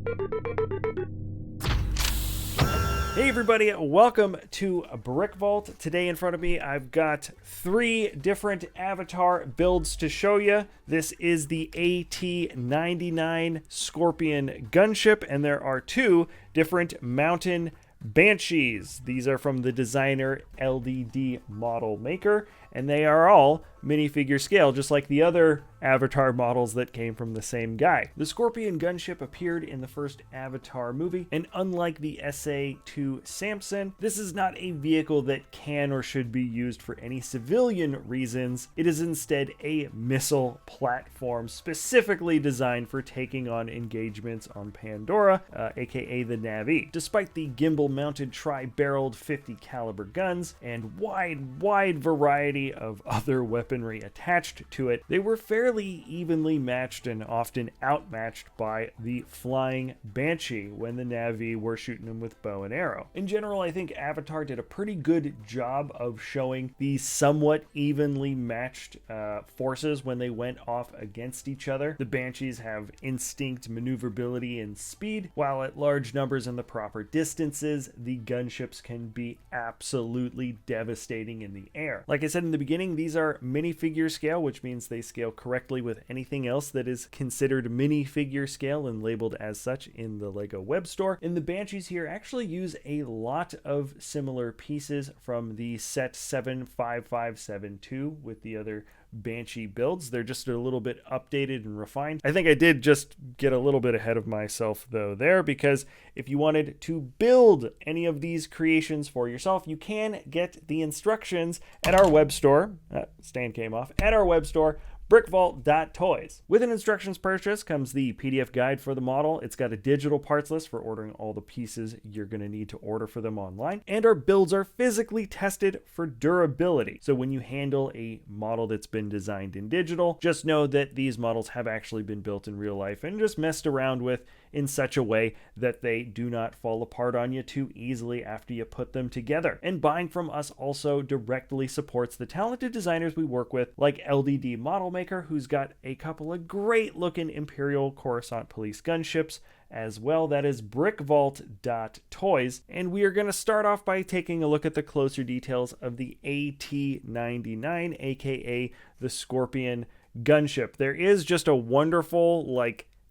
Hey everybody, welcome to BrickVault. Today in front of me I've got 3 different avatar builds to show you. This is the AT-99 Scorpion Gunship, and there are 2 different Mountain Banshees. These are from the designer LDD Model Maker, and they are all minifigure scale, just like the other Avatar models that came from the same guy. The Scorpion Gunship appeared in the first Avatar movie, and unlike the SA-2 Samson, this is not a vehicle that can or should be used for any civilian reasons. It is instead a missile platform specifically designed for taking on engagements on Pandora, aka the Na'vi. Despite the gimbal-mounted tri-barreled 50 caliber guns and wide variety of other weaponry attached to it, they were fairly evenly matched and often outmatched by the flying Banshee when the Na'vi were shooting them with bow and arrow. In general, I think Avatar did a pretty good job of showing the somewhat evenly matched forces when they went off against each other. The Banshees have instinct, maneuverability, and speed, while at large numbers and the proper distances, the gunships can be absolutely devastating in the air. Like I said in the beginning, these are minifigure scale, which means they scale correctly with anything else that is considered minifigure scale and labeled as such in the LEGO web store. And the Banshees here actually use a lot of similar pieces from the set 75572 with the other Banshee builds. They're just a little bit updated and refined. I think I did just get a little bit ahead of myself though there, because if you wanted to build any of these creations for yourself, you can get the instructions at our web store. Stand came off. At our web store, BrickVault.toys. With an instructions purchase comes the PDF guide for the model. It's got a digital parts list for ordering all the pieces you're going to need to order for them online. And our builds are physically tested for durability. So when you handle a model that's been designed in digital, just know that these models have actually been built in real life and just messed around with in such a way that they do not fall apart on you too easily after you put them together. And buying from us also directly supports the talented designers we work with, like LDD Model Maker, who's got a couple of great looking Imperial Coruscant Police gunships as well. That is BrickVault.toys. And we are going to start off by taking a look at the closer details of the AT-99, aka the Scorpion Gunship. There is just a wonderful,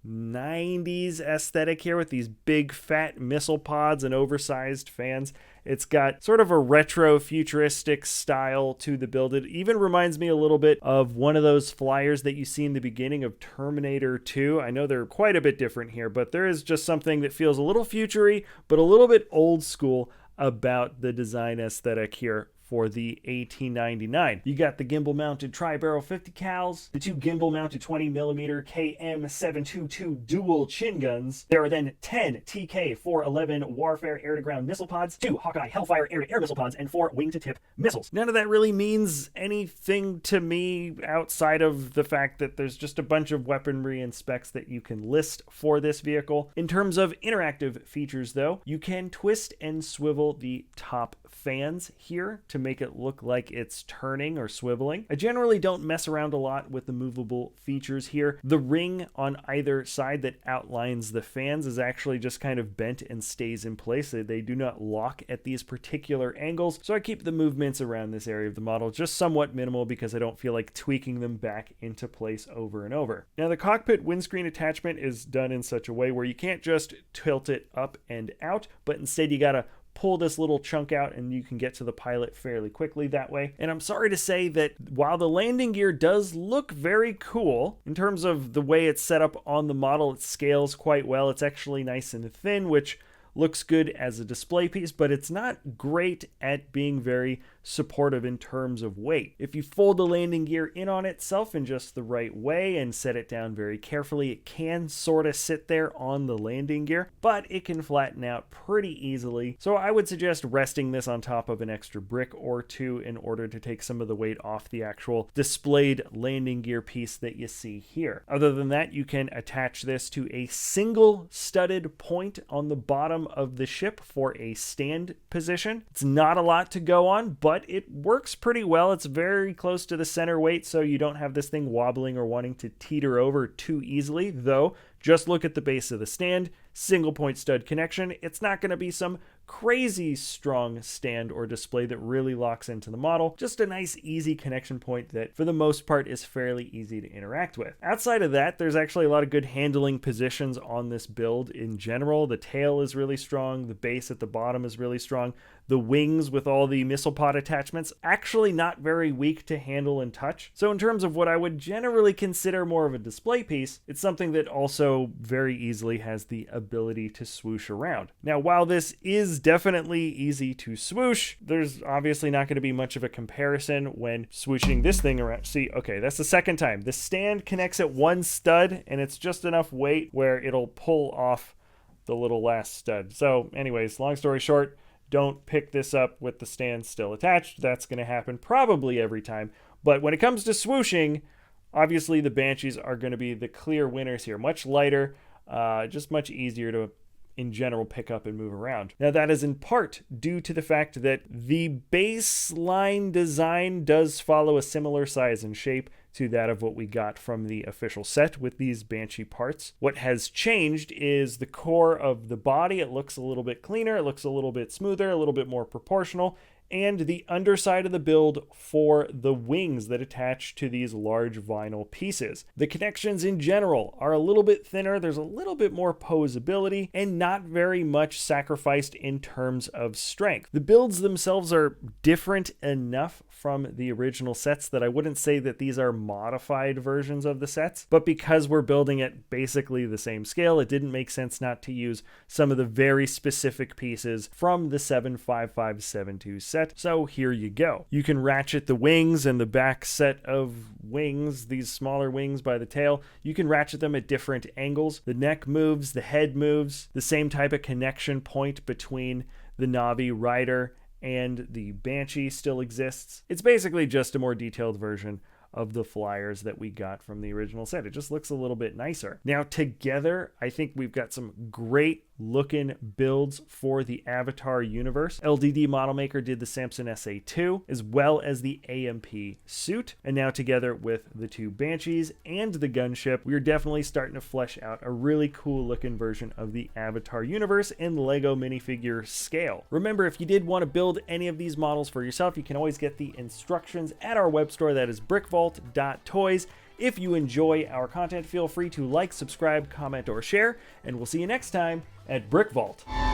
90s aesthetic here with these big fat missile pods and oversized fans. It's got sort of a retro futuristic style to the build. It even reminds me a little bit of one of those flyers that you see in the beginning of Terminator 2. I know they're quite a bit different here, but there is just something that feels a little futury, but a little bit old school about the design aesthetic here for the AT-99. You got the gimbal-mounted tri-barrel 50 cals, the 2 gimbal-mounted 20mm KM722 dual chin guns. There are then 10 TK-411 Warfare air-to-ground missile pods, 2 Hawkeye Hellfire air-to-air missile pods, and 4 wing-to-tip missiles. None of that really means anything to me outside of the fact that there's just a bunch of weaponry and specs that you can list for this vehicle. In terms of interactive features though, you can twist and swivel the top fans here to make it look like it's turning or swiveling. I generally don't mess around a lot with the movable features here. The ring on either side that outlines the fans is actually just kind of bent and stays in place. They do not lock at these particular angles, so I keep the movements around this area of the model just somewhat minimal because I don't feel like tweaking them back into place over and over. Now the cockpit windscreen attachment is done in such a way where you can't just tilt it up and out, but instead you gotta pull this little chunk out and you can get to the pilot fairly quickly that way. And I'm sorry to say that while the landing gear does look very cool, in terms of the way it's set up on the model, it scales quite well. It's actually nice and thin, which looks good as a display piece, but it's not great at being very supportive in terms of weight. If you fold the landing gear in on itself in just the right way and set it down very carefully, it can sort of sit there on the landing gear, but it can flatten out pretty easily. So I would suggest resting this on top of an extra brick or two in order to take some of the weight off the actual displayed landing gear piece that you see here. Other than that, you can attach this to a single studded point on the bottom of the ship for a stand position. It's not a lot to go on, but but it works pretty well. It's very close to the center weight, so you don't have this thing wobbling or wanting to teeter over too easily, though just look at the base of the stand, single point stud connection. It's not going to be some crazy strong stand or display that really locks into the model. Just a nice easy connection point that for the most part is fairly easy to interact with. Outside of that, there's actually a lot of good handling positions on this build in general. The tail is really strong. The base at the bottom is really strong. The wings with all the missile pod attachments, actually not very weak to handle and touch. So in terms of what I would generally consider more of a display piece, it's something that also very easily has the ability to swoosh around. Now, while this is definitely easy to swoosh, there's obviously not going to be much of a comparison when swooshing this thing around. See, okay, that's the second time. The stand connects at one stud, and it's just enough weight where it'll pull off the little last stud. So anyways, long story short, don't pick this up with the stand still attached. That's going to happen probably every time. But when it comes to swooshing, obviously the Banshees are going to be the clear winners here. Much lighter, just much easier to, in general, pick up and move around. Now that is in part due to the fact that the baseline design does follow a similar size and shape to that of what we got from the official set with these Banshee parts. What has changed is the core of the body. It looks a little bit cleaner, it looks a little bit smoother, a little bit more proportional, and the underside of the build for the wings that attach to these large vinyl pieces. The connections in general are a little bit thinner, there's a little bit more posability, and not very much sacrificed in terms of strength. The builds themselves are different enough from the original sets that I wouldn't say that these are modified versions of the sets, but because we're building at basically the same scale, it didn't make sense not to use some of the very specific pieces from the 75572 set. So here you go. You can ratchet the wings and the back set of wings, these smaller wings by the tail. You can ratchet them at different angles. The neck moves, the head moves, the same type of connection point between the Na'vi rider and the Banshee still exists. It's basically just a more detailed version of the flyers that we got from the original set. It just looks a little bit nicer. Now together, I think we've got some great looking builds for the Avatar universe. LDD Model Maker did the Samson SA2 as well as the AMP suit, and now together with the two Banshees and the gunship, we're definitely starting to flesh out a really cool looking version of the Avatar universe in Lego minifigure scale. Remember, if you did want to build any of these models for yourself, you can always get the instructions at our web store, that is BrickVault.toys. If you enjoy our content, feel free to like, subscribe, comment, or share, and we'll see you next time at BrickVault.